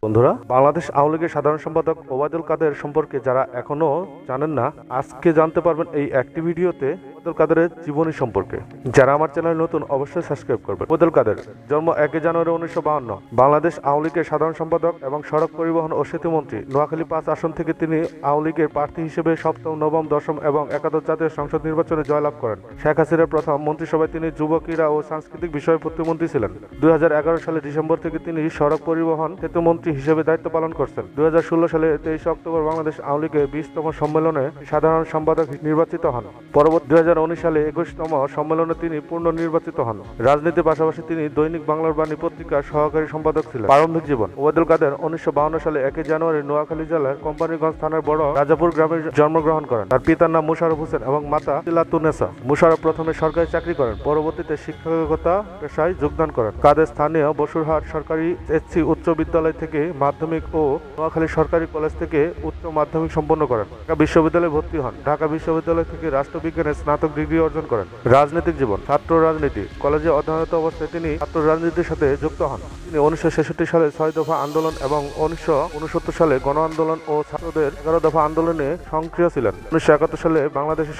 বন্ধুরা, বাংলাদেশ আওয়ামী লীগের সাধারণ সম্পাদক ওবায়দুল কাদের সম্পর্কে যারা এখনো জানেন না, আজকে জানতে পারবেন এই একটি ভিডিওতে ওবায়দুল কাদেরের জীবনী সম্পর্কে। যারা আমার চ্যানেল নতুন অবশ্যই সাবস্ক্রাইব করবেন। ওবায়দুল কাদের জন্ম 1 জানুয়ারি 1952, বাংলাদেশ আওয়ামী লীগের সাধারণ সম্পাদক এবং সড়ক পরিবহন ও সেতু মন্ত্রী। নোয়াখালী 5 আসন থেকে তিনি আওয়ামী লীগের প্রার্থী হিসেবে সপ্তম, নবম, দশম এবং একাদশ জাতীয় সংসদ নির্বাচনে জয়লাভ করেন। শেখ হাসিনার প্রথম মন্ত্রিসভায় তিনি যুব, ক্রীড়া ও সাংস্কৃতিক বিষয় প্রতিমন্ত্রী ছিলেন। 2011 সালে ডিসেম্বর থেকে তিনি সড়ক পরিবহন সেতু মন্ত্রী হিসেবে দায়িত্ব পালন করছেন। 2016 সালে 23 অক্টোবর বাংলাদেশ আওয়ামী লীগের 20তম সম্মেলনে সাধারণ সম্পাদক নির্বাচিত হন। পরবর্তী 2019 সালে 21তম সম্মেলনে তিনি পূর্ণ নির্বাচিত হন। রাজনীতির পাশাপাশি তিনি দৈনিক বাংলার বাণী পত্রিকার সহকারী সম্পাদক ছিলেন। প্রারম্ভিক জীবন: ওবায়দুল কাদের 1952 সালে 1 জানুয়ারি নোয়াখালী জেলার কোম্পানিগঞ্জ থানার বড় রাজাপুর গ্রামে জন্মগ্রহণ করেন। তার পিতার নাম মুশারফ হোসেন এবং মাতা তিলাতুন্নেসা। মুশারফ প্রথমে সরকারি চাকরি করেন, পরবর্তীতে শিক্ষকতা পেশায় যোগদান করেন। কাদের স্থানীয় বসুরহাট সরকারি এসসি উচ্চ বিদ্যালয় থেকে মাধ্যমিক ও নোয়াখালী সরকারি কলেজ থেকে উচ্চ মাধ্যমিক সম্পন্ন করেন। ঢাকা বিশ্ববিদ্যালয়ে ভর্তি হন। ঢাকা বিশ্ববিদ্যালয় থেকে রাষ্ট্রবিজ্ঞানে স্নাতক ডিগ্রি অর্জন করেন। রাজনৈতিক জীবন: ছাত্র রাজনীতি: কলেজে অধ্যয়নরত অবস্থায় তিনি ছাত্র রাজনীতির সাথে যুক্ত হন। তিনি 1966 সালে 6 দফা আন্দোলন এবং 1969 সালে গণ আন্দোলন ও ছাত্রদের 11 দফা আন্দোলনে সক্রিয় ছিলেন। 1971 সালে বাংলাদেশের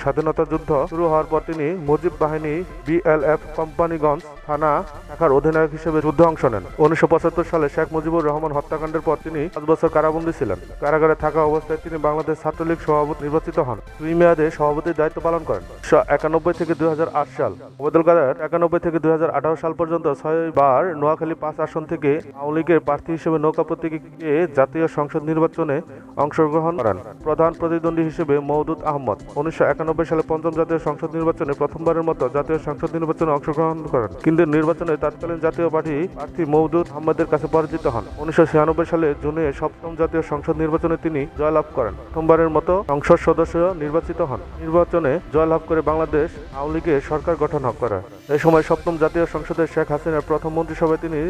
স্বাধীনতা যুদ্ধ শুরু হওয়ার পর তিনি মুজিব বাহিনী BLF কোম্পানিগঞ্জ থানা শাখার অধিনায়ক হিসেবে যুদ্ধে অংশ নেন। 1975 সালে শেখ মুজিবুর রহমান হত্যাকাণ্ডের পর তিনি 5 বছর কারাবন্দী ছিলেন। কারাগারে থাকা অবস্থায় তিনি বাংলাদেশ ছাত্রলীগ সভাপতি নির্বাচিত হন। 2 মেয়াদে সভাপতির দায়িত্ব পালন করেন। 1991 থেকে 2008 সাল। ওবায়দুল কাদের 91 থেকে 2018 সাল পর্যন্ত 6 বার নোয়াখালী 5 আসন থেকে আওয়ামী লীগের প্রার্থী হিসেবে নৌকা প্রতীকে জাতীয় সংসদ নির্বাচনে অংশগ্রহণ করেন। প্রধান প্রতিদ্বন্দ্বী হিসেবে মওদুদ আহমদ 1991 সালে পঞ্চম জাতীয় সংসদ নির্বাচনে প্রথমবারের মতো জাতীয় সংসদ নির্বাচনে অংশগ্রহণ করেন, কিন্তু নির্বাচনে তৎকালীন জাতীয় পার্টি প্রার্থী মওদুদ আহমদের কাছে পরাজিত হন। 1996 সালে জুনে সপ্তম জাতীয় সংসদ নির্বাচনে তিনি জয়লাভ করেন। প্রথমবারের মতো সংসদ সদস্য নির্বাচিত হন। নির্বাচনে জয়লাভ করে বাংলাদেশ আওয়ামী লীগের সরকার গঠন করেন। এই সময় সপ্তম জাতীয় সংসদে শেখ হাসিনার প্রথম মন্ত্রিসভায় তিনি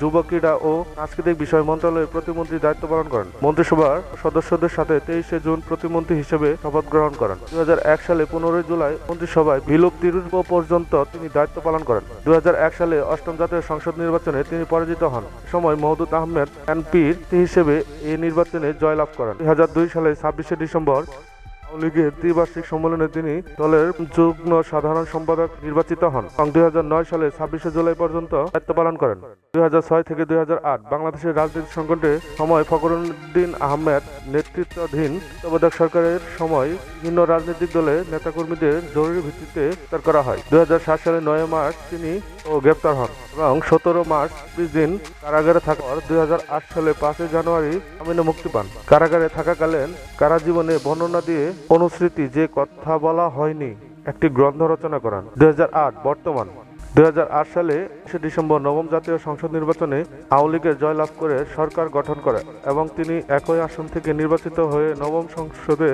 যুব, ক্রীড়া ও সাংস্কৃতিক বিষয় মন্ত্রণালয়ের প্রতিমন্ত্রীর দায়িত্ব পালন করেন। মন্ত্রিসভার সদস্যদের সাথে 23 জুন প্রতিমন্ত্রী হিসেবে শপথ গ্রহণ করেন। 2001 সালে 15 জুলাই মন্ত্রিসভায় বিলুপ্তির পর্যন্ত তিনি দায়িত্ব পালন করেন। 2001 সালে অষ্টম জাতীয় সংসদ নির্বাচনে তিনি পরাজিত হন। সময় মওদুদ আহমেদ এনপির হিসেবে এই নির্বাচনে জয়লাভ করেন। 2002 সালে 26 ডিসেম্বর আওয়ামী লীগের ত্রিবার্ষিক সম্মেলনে তিনি দলের যুগ্ম সাধারণ সম্পাদক নির্বাচিত হন এবং 2009 সালে 26 জুলাই পর্যন্ত দায়িত্ব পালন করেন। 2006 থেকে 2008 বাংলাদেশের রাজনৈতিক সংকটের সময় ফখরুদ্দীন আহমেদ নেতৃত্বাধীন তত্ত্বাবধায়ক সরকারের সময় বিভিন্ন রাজনৈতিক দলের নেতাকর্মীদের জরুরি ভিত্তিতে গ্রেফতার করা হয়। 2007 সালে 9 মার্চ তিনি গ্রেফতার হন এবং 17 মার্চ 20 দিন কারাগারে থাকার পর 2008 সালে 5 জানুয়ারি জামিনে মুক্তি পান। কারাগারে থাকাকালীন কারাজীবনে বর্ণনা দিয়ে অনুস্মৃতি যে কথা বলা হয়নি একটি গ্রন্থ রচনা করেন। 2008 বর্তমান 2008 সালে ডিসেম্বর নবম জাতীয় সংসদ নির্বাচনে আওয়ামী লীগের জয়লাভ করে সরকার গঠন করে এবং তিনি একই আসন থেকে নির্বাচিত হয়ে নবম সংসদে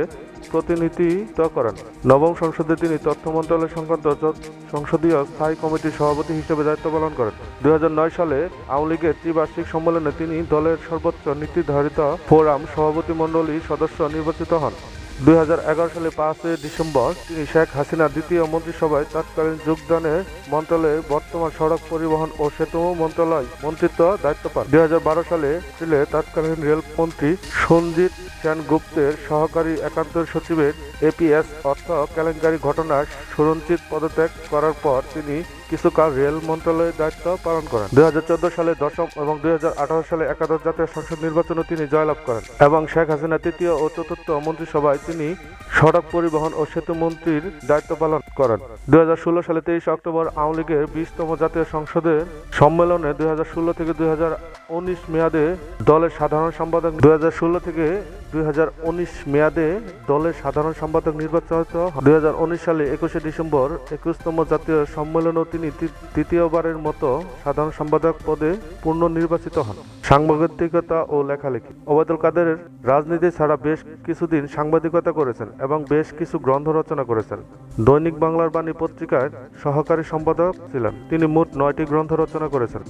প্রতিনিধিত্ব করেন। নবম সংসদে তিনি তথ্য মন্ত্রণালয় সংক্রান্ত সংসদীয় স্থায়ী কমিটির সভাপতি হিসেবে দায়িত্ব পালন করেন। 2009 সালে আওয়ামী লীগের ত্রিবার্ষিক সম্মেলনে তিনি দলের সর্বোচ্চ নীতিধারিত ফোরাম সভাপতিমণ্ডলীর সদস্য নির্বাচিত হন। 2011 সালে 5 ডিসেম্বর তিনি শেখ হাসিনার দ্বিতীয় মন্ত্রিসভায় তৎকালীন যোগদানের মন্ত্রণালয়ে বর্তমান সড়ক পরিবহন ও সেতু মন্ত্রণালয় মন্ত্রিত্ব দায়িত্ব পান। 2012 সালে তৎকালীন রেলমন্ত্রী সঞ্জিত সেনগুপ্তের সহকারী একান্ত সচিবের APS অর্থ কেলেঙ্কারি ঘটনার সুরঞ্চিত পদত্যাগ করার পর তিনি কিছুকাল রেল মন্ত্রণালয়ের দায়িত্ব পালন করেন। 2014 সালে দশম এবং 2018 সালে একাদশ জাতীয় সংসদ নির্বাচনে তিনি জয়লাভ করেন এবং শেখ হাসিনা তৃতীয় ও চতুর্থ মন্ত্রিসভায় তিনি সড়ক পরিবহন ও সেতু মন্ত্রীর দায়িত্ব পালন করেন। 2016 সালে 23 অক্টোবর আওয়ামী লীগের 20তম জাতীয় সংসদের সম্মেলনে 2016 থেকে 2019 মেয়াদে দলের সাধারণ সম্পাদক 2016 থেকে 2019 মেয়াদে দলের সাধারণ সম্পাদক নির্বাচিত হন। 2019 সালে 21 ডিসেম্বর 21তম জাতীয় সম্মেলনেও তিনি তৃতীয়বারের মতো সাধারণ সম্পাদক পদে পূর্ণ নির্বাচিত হন। সাংবাদিকতা ও লেখালেখি: ওবায়দুল কাদের রাজনীতি ছাড়া বেশ কিছুদিন সাংবাদিকতা করেছেন এবং বেশ কিছু গ্রন্থ রচনা করেছেন। দৈনিক বাংলার বাণী পত্রিকার সহকারী সম্পাদক ছিলেন। তিনি মোট 9টি গ্রন্থ রচনা করেছেন।